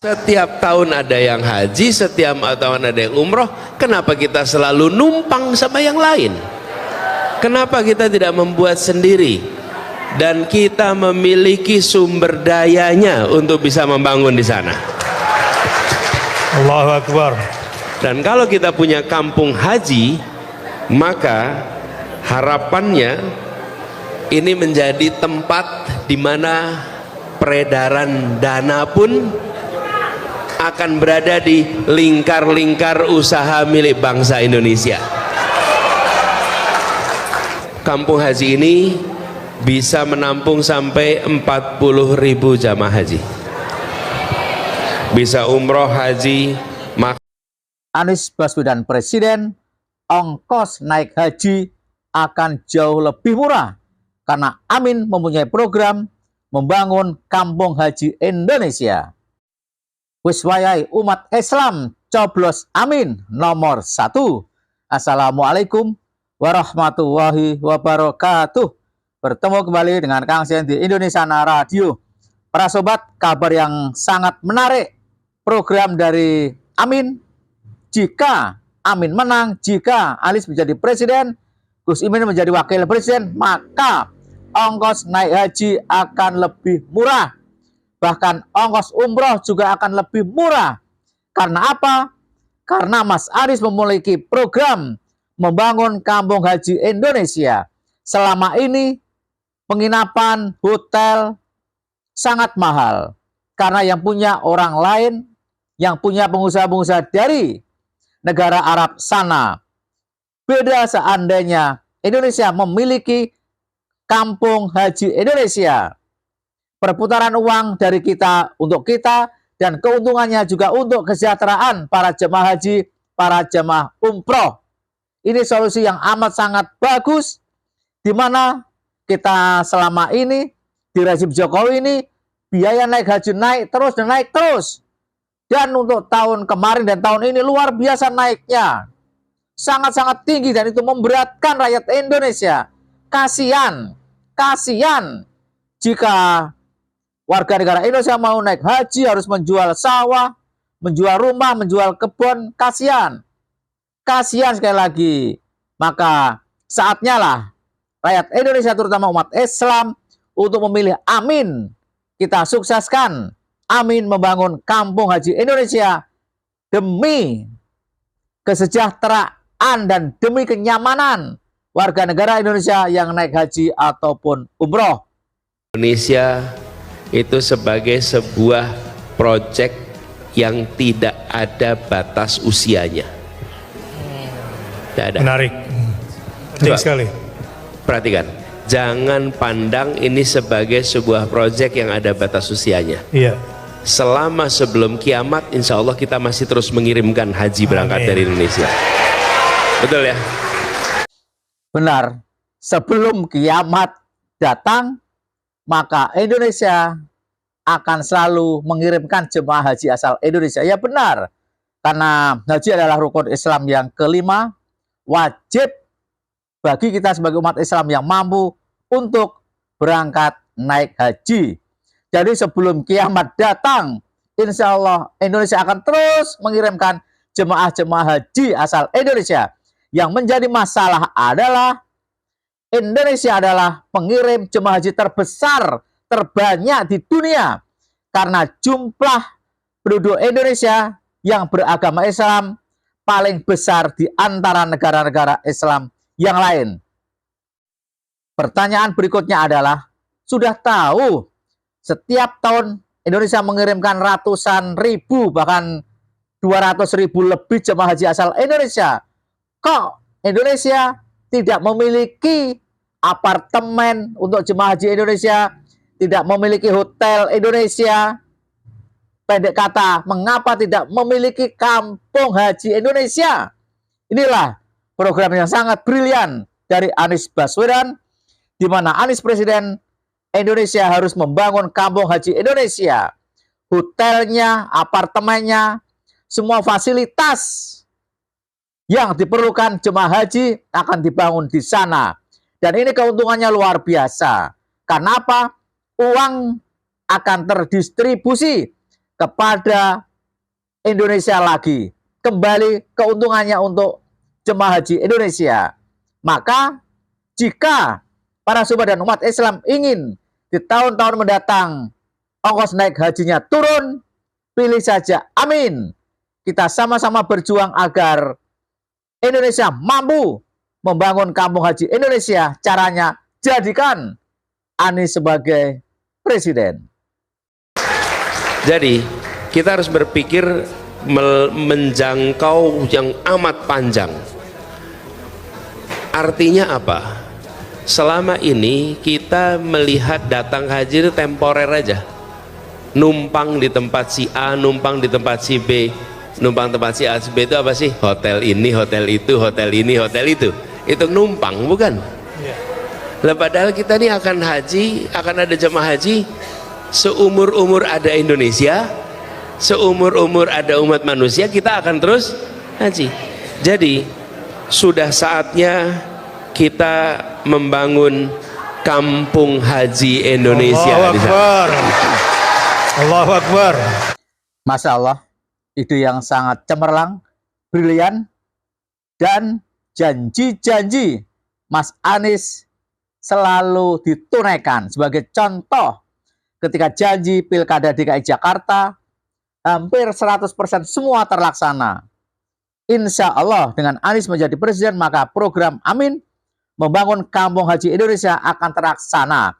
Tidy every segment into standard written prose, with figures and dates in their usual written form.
Setiap tahun ada yang haji, setiap tahun ada yang umroh. Kenapa kita selalu numpang sama yang lain? Kenapa kita tidak membuat sendiri? Dan kita memiliki sumber dayanya untuk bisa membangun di sana. Allahu Akbar. Dan kalau kita punya kampung haji, maka harapannya ini menjadi tempat di mana peredaran dana pun akan berada di lingkar-lingkar usaha milik bangsa Indonesia. Kampung haji ini bisa menampung sampai 40.000 jamaah haji. Bisa umroh, haji, Anies Baswedan Presiden, ongkos naik haji akan jauh lebih murah karena Amin mempunyai program membangun kampung haji Indonesia. Wiswayai umat Islam coblos Amin nomor 1. Assalamualaikum warahmatullahi wabarakatuh. Bertemu kembali dengan Kang Sen di Indonesia Radio. Para sobat, kabar yang sangat menarik. Program dari Amin. Jika Amin menang, jika Anies menjadi presiden, Gus Imin menjadi wakil presiden, maka ongkos naik haji akan lebih murah. Bahkan ongkos umroh juga akan lebih murah. Karena apa? Karena Mas Anies memiliki program membangun kampung haji Indonesia. Selama ini penginapan, hotel sangat mahal. Karena yang punya orang lain, yang punya pengusaha-pengusaha dari negara Arab sana. Beda seandainya Indonesia memiliki kampung haji Indonesia. Perputaran uang dari kita untuk kita dan keuntungannya juga untuk kesejahteraan para jemaah haji, para jemaah umroh. Ini solusi yang amat sangat bagus di mana kita selama ini di rezim Jokowi ini biaya naik haji naik terus dan naik terus. Dan untuk tahun kemarin dan tahun ini luar biasa naiknya. Sangat-sangat tinggi dan itu memberatkan rakyat Indonesia. Kasihan jika warga negara Indonesia mau naik haji harus menjual sawah, menjual rumah, menjual kebun. Kasihan sekali lagi. Maka saatnya lah rakyat Indonesia terutama umat Islam untuk memilih Amin. Kita sukseskan Amin membangun kampung haji Indonesia demi kesejahteraan dan demi kenyamanan warga negara Indonesia yang naik haji ataupun umroh. Indonesia itu sebagai sebuah proyek yang tidak ada batas usianya. Tidak ada. Menarik. Penting sekali. Perhatikan, jangan pandang ini sebagai sebuah proyek yang ada batas usianya. Iya. Selama sebelum kiamat, insya Allah kita masih terus mengirimkan haji berangkat dari Indonesia. Betul ya? Benar, sebelum kiamat datang, maka Indonesia akan selalu mengirimkan jemaah haji asal Indonesia. Ya benar, karena haji adalah rukun Islam yang kelima, wajib bagi kita sebagai umat Islam yang mampu untuk berangkat naik haji. Jadi sebelum kiamat datang, insya Allah Indonesia akan terus mengirimkan jemaah-jemaah haji asal Indonesia. Yang menjadi masalah adalah Indonesia adalah pengirim jemaah haji terbesar, terbanyak di dunia. Karena jumlah penduduk Indonesia yang beragama Islam paling besar di antara negara-negara Islam yang lain. Pertanyaan berikutnya adalah, sudah tahu setiap tahun Indonesia mengirimkan ratusan ribu, bahkan 200.000 lebih jemaah haji asal Indonesia. Kok Indonesia tidak memiliki apartemen untuk jemaah haji Indonesia, tidak memiliki hotel Indonesia? Pendek kata, mengapa tidak memiliki kampung haji Indonesia? Inilah program yang sangat brilian dari Anies Baswedan, di mana Anies Presiden Indonesia harus membangun kampung haji Indonesia. Hotelnya, apartemennya, semua fasilitas yang diperlukan jemaah haji akan dibangun di sana. Dan ini keuntungannya luar biasa. Karena apa? Uang akan terdistribusi kepada Indonesia lagi. Kembali keuntungannya untuk jemaah haji Indonesia. Maka jika para sobat dan umat Islam ingin di tahun-tahun mendatang ongkos naik hajinya turun, pilih saja amin. Kita sama-sama berjuang agar Indonesia mampu membangun kampung haji Indonesia. Caranya jadikan Anies sebagai presiden. Jadi kita harus berpikir menjangkau yang amat panjang. Artinya apa? Selama ini kita melihat datang haji itu temporer aja, numpang di tempat si A, numpang di tempat si B. Numpang tempat si A, si B itu apa sih? Hotel ini, hotel itu, hotel ini, hotel itu. Itu numpang, bukan? Lah padahal kita nih akan haji, akan ada jemaah haji seumur-umur ada Indonesia, seumur-umur ada umat manusia, kita akan terus haji. Jadi sudah saatnya kita membangun kampung haji Indonesia. Allahu Akbar. Allahu Akbar. Masya Allah, ide yang sangat cemerlang, brilian, dan janji-janji Mas Anies selalu ditunaikan. Sebagai contoh, ketika janji Pilkada DKI Jakarta, hampir 100% semua terlaksana. Insya Allah dengan Anies menjadi presiden, maka program Amin membangun kampung haji Indonesia akan terlaksana.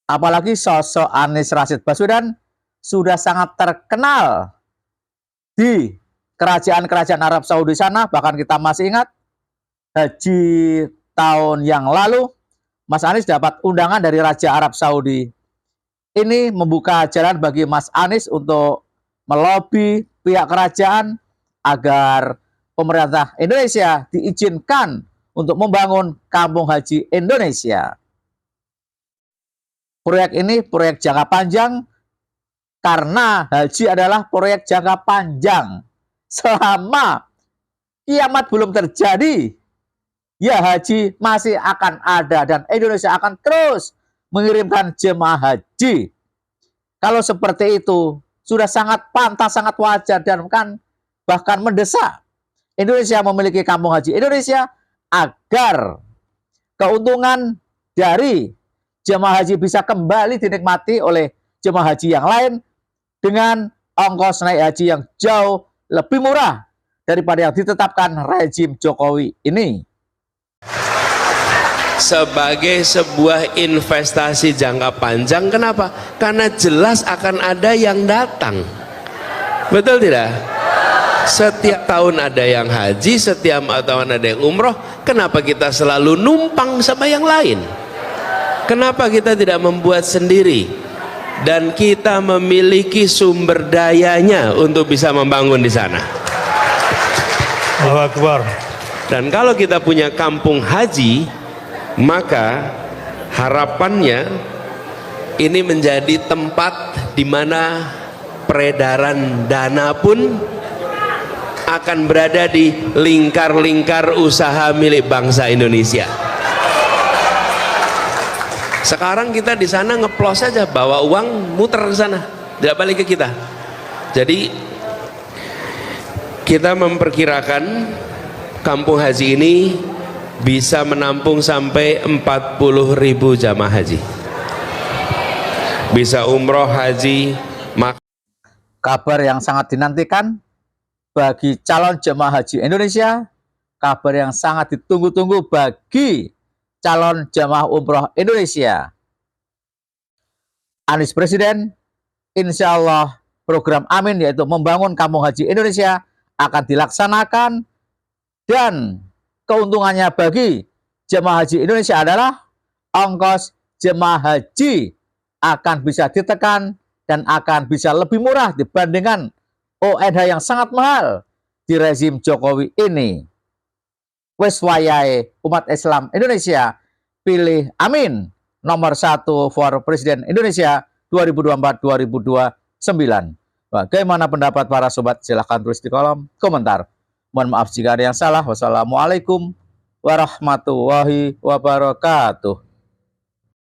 Apalagi sosok Anies Rashid Baswedan sudah sangat terkenal di kerajaan-kerajaan Arab Saudi sana. Bahkan kita masih ingat haji tahun yang lalu, Mas Anies dapat undangan dari Raja Arab Saudi. Ini membuka jalan bagi Mas Anies untuk melobi pihak kerajaan agar pemerintah Indonesia diizinkan untuk membangun kampung haji Indonesia. Proyek ini proyek jangka panjang karena haji adalah proyek jangka panjang. Selama kiamat belum terjadi, ya haji masih akan ada dan Indonesia akan terus mengirimkan jemaah haji. Kalau seperti itu sudah sangat pantas, sangat wajar dan bahkan mendesak Indonesia memiliki kampung haji Indonesia agar keuntungan dari jemaah haji bisa kembali dinikmati oleh jemaah haji yang lain dengan ongkos naik haji yang jauh lebih murah daripada yang ditetapkan rezim Jokowi ini. Sebagai sebuah investasi jangka panjang, kenapa? Karena jelas akan ada yang datang. Betul tidak? Setiap tahun ada yang haji, setiap tahun ada yang umroh. Kenapa kita selalu numpang sama yang lain? Kenapa kita tidak membuat sendiri? Dan kita memiliki sumber dayanya untuk bisa membangun di sana. Allahu Akbar. Dan kalau kita punya kampung haji, maka harapannya ini menjadi tempat di mana peredaran dana pun akan berada di lingkar-lingkar usaha milik bangsa Indonesia. Sekarang kita di sana ngeplos saja, bawa uang muter ke sana, tidak balik ke kita. Jadi kita memperkirakan kampung haji ini bisa menampung sampai 40.000 jamaah haji. Bisa umroh, haji, Kabar yang sangat dinantikan bagi calon jemaah haji Indonesia, kabar yang sangat ditunggu-tunggu bagi calon jemaah umroh Indonesia. Anies Presiden, insya Allah program Amin yaitu membangun kampung haji Indonesia akan dilaksanakan dan keuntungannya bagi jemaah haji Indonesia adalah ongkos jemaah haji akan bisa ditekan dan akan bisa lebih murah dibandingkan ONH yang sangat mahal di rezim Jokowi ini. Wes wayahe umat Islam Indonesia pilih Amin nomor 1 for Presiden Indonesia 2024-2029. Bagaimana pendapat para sobat? Silahkan tulis di kolom komentar. Mohon maaf jika ada yang salah. Wassalamualaikum warahmatullahi wabarakatuh.